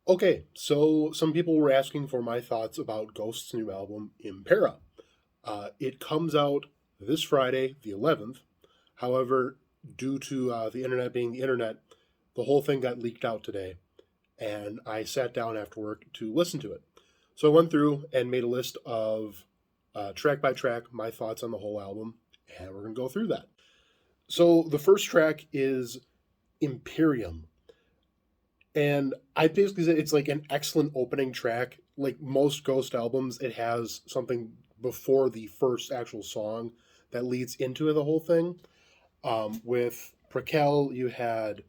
Okay, so some people were asking for my thoughts about Ghost's new album, Impera. It comes out this Friday, the 11th. However, due to the internet being the internet, the whole thing got leaked out today, and I sat down after work to listen to it. So I went through and made a list of track by track my thoughts on the whole album, and we're going to go through that. So the first track is Imperium. And I basically said it's like an excellent opening track. Like most Ghost albums, it has something before the first actual song that leads into the whole thing. With Prequel, you had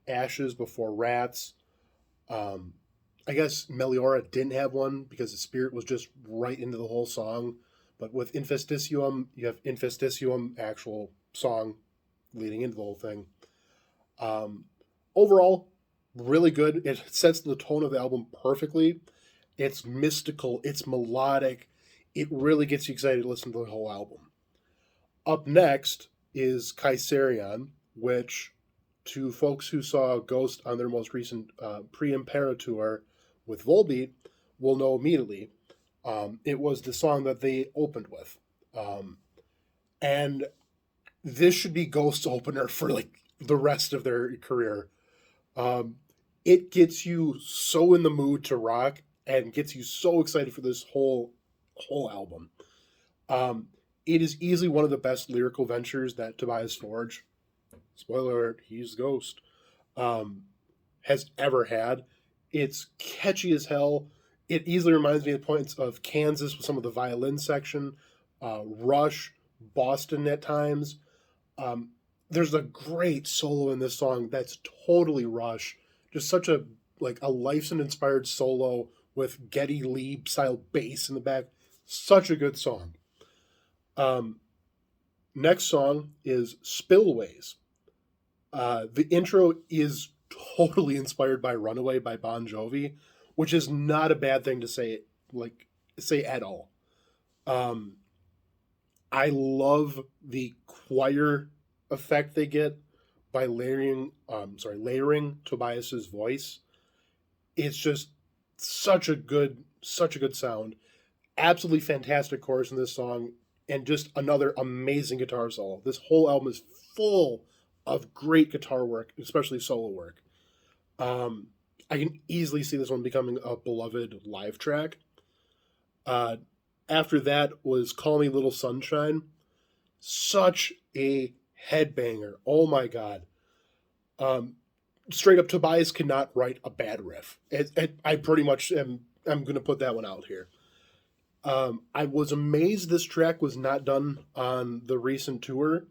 Ashes before Rats. Um, I guess Meliora didn't have one because the spirit was just right into the whole song. But with Infesticium, you have Infesticium, actual song leading into the whole thing. Um, Overall, really good. It sets the tone of the album perfectly. It's mystical, it's melodic. It really gets you excited to listen to the whole album. Up next is Kaiserion, which to folks who saw Ghost on their most recent pre-Impera tour with Volbeat will know immediately. It was the song that they opened with. Um, and this should be Ghost's opener for like the rest of their career. Um, it gets you so in the mood to rock and gets you so excited for this whole album. Um, it is easily one of the best lyrical ventures that Tobias Forge, spoiler alert, he's Ghost, um, has ever had. It's catchy as hell. It easily reminds me of points of Kansas with some of the violin section, Rush, Boston at times. Um, there's a great solo in this song that's totally Rush. Just such a like a Lifeson inspired solo with Geddy Lee style bass in the back. Such a good song. Um, Next song is Spillways. The intro is totally inspired by Runaway by Bon Jovi, which is not a bad thing to say at all. Um, I love the choir effect they get by layering Tobias's voice. It's just such a good sound. Absolutely fantastic chorus in this song, and just another amazing guitar solo. This whole album is full of great guitar work, especially solo work. Um, I can easily see this one becoming a beloved live track. Uh, After that was Call Me Little Sunshine. Such a headbanger. Oh my god. Um, Straight up, Tobias cannot write a bad riff. I pretty much am. I'm going to put that one out here. I was amazed this track was not done on the recent tour,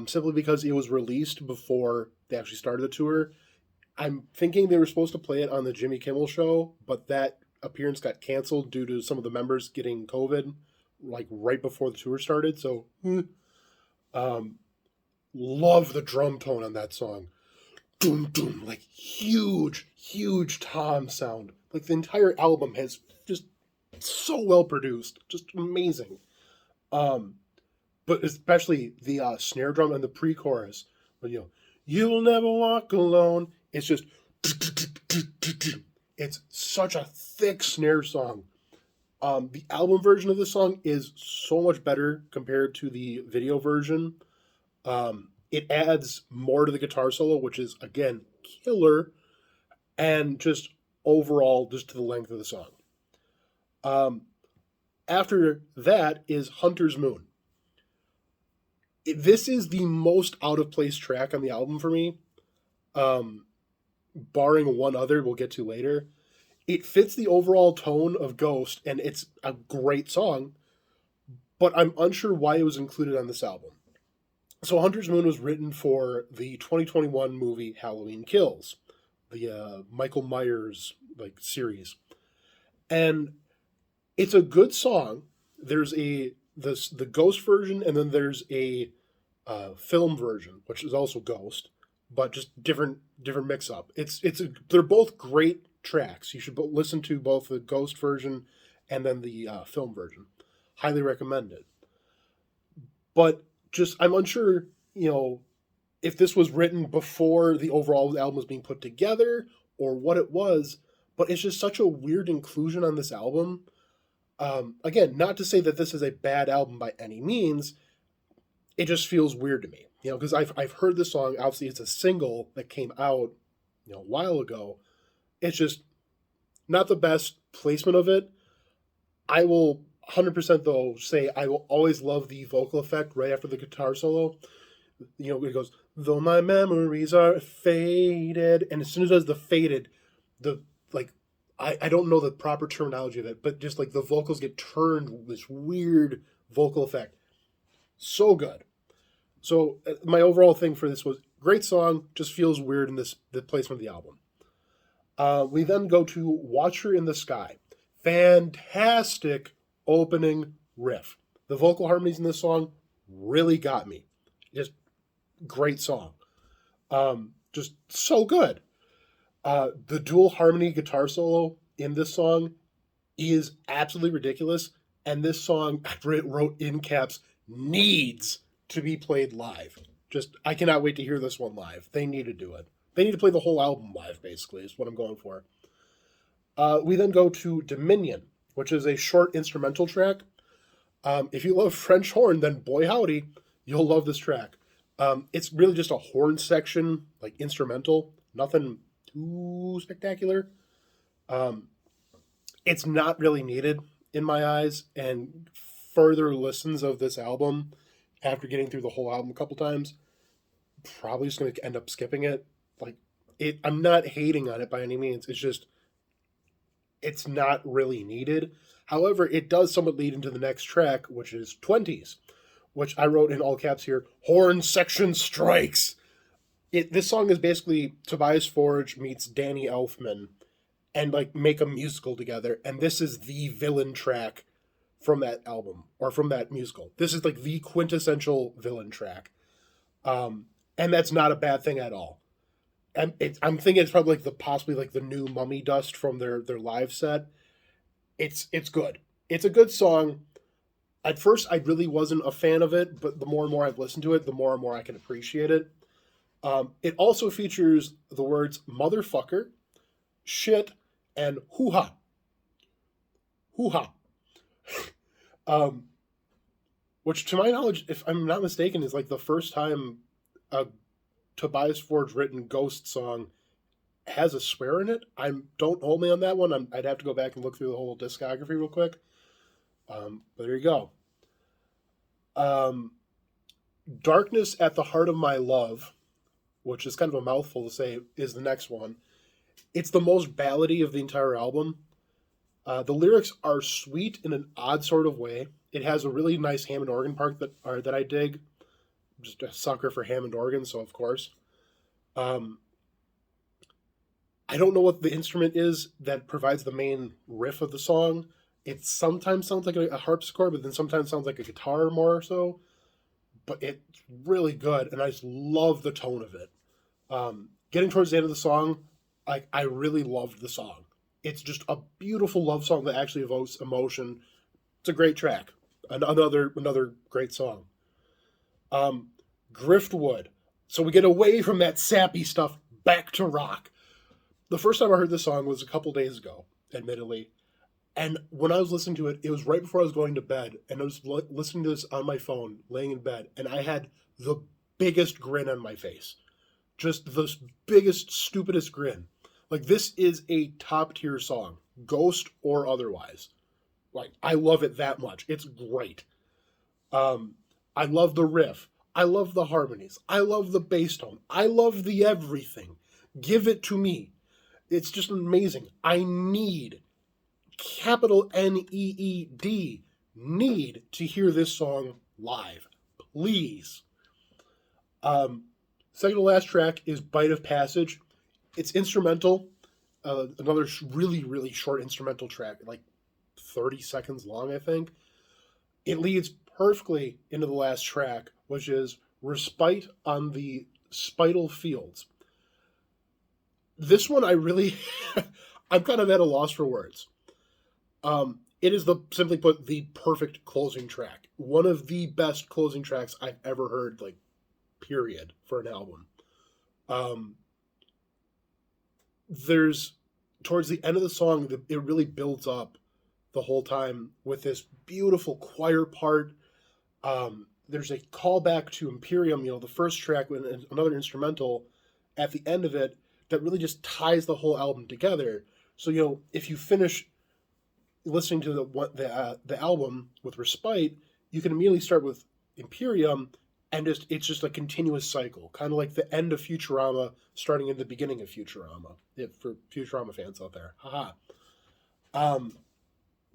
simply because it was released before they actually started the tour. I'm thinking they were supposed to play it on the Jimmy Kimmel show, but that appearance got canceled due to some of the members getting COVID, like right before the tour started. So, um, love the drum tone on that song. Doom doom, like huge tom sound. Like the entire album has just so well produced, just amazing. Um, but especially the snare drum and the pre-chorus, but you'll never walk alone. It's just it's such a thick snare song. The album version of the song is so much better compared to the video version. It adds more to the guitar solo, which is again killer, and just overall just to the length of the song. Um, After that is Hunter's Moon. This is the most out of place track on the album for me, um, barring one other we'll get to later. It fits the overall tone of Ghost, and it's a great song, but I'm unsure why it was included on this album. So Hunter's Moon was written for the 2021 movie Halloween Kills, the Michael Myers like series, and it's a good song. There's the Ghost version, and then there's a film version, which is also Ghost, but just different mix up. They're both great tracks. You should listen to both the Ghost version and then the film version. Highly recommend it. But just I'm unsure, if this was written before the overall album was being put together or what it was. but it's just such a weird inclusion on this album. Again, not to say that this is a bad album by any means. It just feels weird to me, because I've heard this song. Obviously, it's a single that came out, a while ago. It's just not the best placement of it. I will 100% though say I will always love the vocal effect right after the guitar solo. It goes, though my memories are faded, and as soon as it does the faded, the like, I don't know the proper terminology of it, but just like the vocals get turned with this weird vocal effect. So good. So my overall thing for this was great song, just feels weird in the placement of the album. We then go to Watcher in the Sky. Fantastic opening riff. The vocal harmonies in this song really got me. Just great song. Just so good. The dual harmony guitar solo in this song is absolutely ridiculous. And this song, I wrote in caps, needs to be played live. I cannot wait to hear this one live. They need to do it. They need to play the whole album live, basically, is what I'm going for. We then go to Dominion, which is a short instrumental track. If you love French horn, then boy howdy, you'll love this track. It's really just a horn section, like instrumental. Nothing too spectacular. It's not really needed in my eyes, and further listens of this album, after getting through the whole album a couple times, probably just going to end up skipping it. I'm not hating on it by any means. It's just, it's not really needed. However, it does somewhat lead into the next track, which is 20s, which I wrote in all caps here, horn section strikes. This song is basically Tobias Forge meets Danny Elfman and make a musical together. And this is the villain track from that album, or from that musical. This is the quintessential villain track. And that's not a bad thing at all. And I'm thinking it's probably possibly the new Mummy Dust from their live set. It's good. It's a good song. At first, I really wasn't a fan of it, but the more and more I've listened to it, the more and more I can appreciate it. It also features the words motherfucker, shit, and hoo-ha. Hoo-ha. Which, to my knowledge, if I'm not mistaken, is the first time a Tobias Forge written Ghost song has a swear in it. Don't hold me on that one. I'd have to go back and look through the whole discography real quick. But there you go. Darkness at the Heart of My Love, which is kind of a mouthful to say, is the next one. It's the most ballady of the entire album. The lyrics are sweet in an odd sort of way. It has a really nice Hammond organ part that I dig. I'm just a sucker for Hammond organ, so of course. I don't know what the instrument is that provides the main riff of the song. It sometimes sounds like a harpsichord, but then sometimes sounds like a guitar more so. But it's really good, and I just love the tone of it. Getting towards the end of the song, I really loved the song. It's just a beautiful love song that actually evokes emotion. It's a great track. Another great song. Griftwood. So we get away from that sappy stuff, back to rock. The first time I heard this song was a couple days ago, admittedly. And when I was listening to it, it was right before I was going to bed. And I was listening to this on my phone, laying in bed. And I had the biggest grin on my face. Just the biggest, stupidest grin. This is a top-tier song. Ghost or otherwise. I love it that much. It's great. I love the riff. I love the harmonies. I love the bass tone. I love the everything. Give it to me. It's just amazing. I need, capital N-E-E-D, need to hear this song live. Please. Second to last track is Bite of Passage. It's instrumental. Another really, really short instrumental track, 30 seconds long, I think. It leads perfectly into the last track, which is Respite on the Spital Fields. This one I'm kind of at a loss for words. It is simply put, the perfect closing track. One of the best closing tracks I've ever heard, period, for an album. There's towards the end of the song, it really builds up the whole time with this beautiful choir part. There's a callback to Imperium, the first track, and another instrumental at the end of it that really just ties the whole album together. So, if you finish listening to the album with Respite, you can immediately start with Imperium, and it's just a continuous cycle, kind of like the end of Futurama starting in the beginning of Futurama. For Futurama fans out there, haha.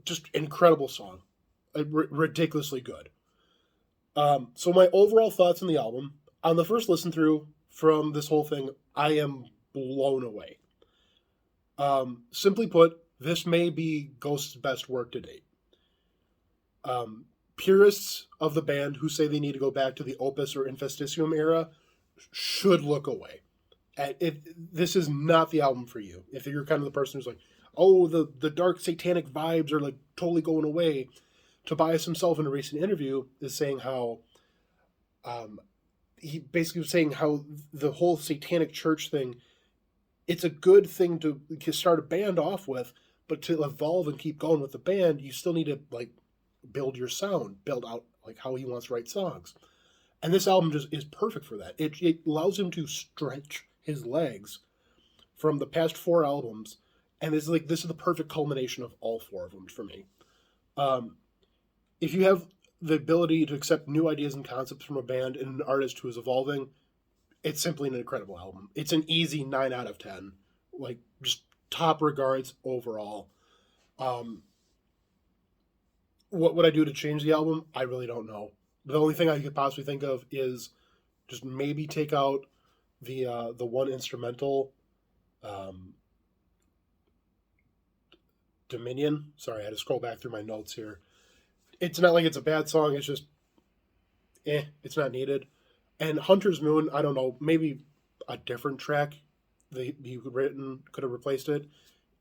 Just incredible song, ridiculously good. So my overall thoughts on the album, on the first listen through from this whole thing, I am blown away. Simply put, this may be Ghost's best work to date. Purists of the band who say they need to go back to the Opus or Infesticium era should look away. This is not the album for you. If you're kind of the person who's like, oh, the dark satanic vibes are like totally going away. Tobias himself in a recent interview is saying how he basically was saying how the whole satanic church thing, it's a good thing to start a band off with, but to evolve and keep going with the band, you still need to like build your sound, build out like how he wants to write songs. And this album just is perfect for that. It allows him to stretch his legs from the past 4 albums, and this is the perfect culmination of all 4 of them for me. If you have the ability to accept new ideas and concepts from a band and an artist who is evolving, it's simply an incredible album. It's an easy 9 out of 10. Like, just top regards overall. What would I do to change the album? I really don't know. The only thing I could possibly think of is just maybe take out the one instrumental, Dominion. Sorry, I had to scroll back through my notes here. It's not like it's a bad song. It's just, it's not needed. And Hunter's Moon, I don't know, maybe a different track that you could have replaced it.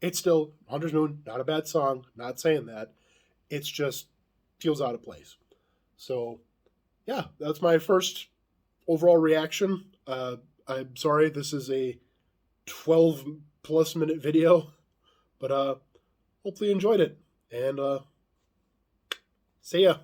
It's still Hunter's Moon, not a bad song. Not saying that. It's just feels out of place. So, yeah, that's my first overall reaction. I'm sorry, this is a 12-plus minute video, but hopefully you enjoyed it. And see ya.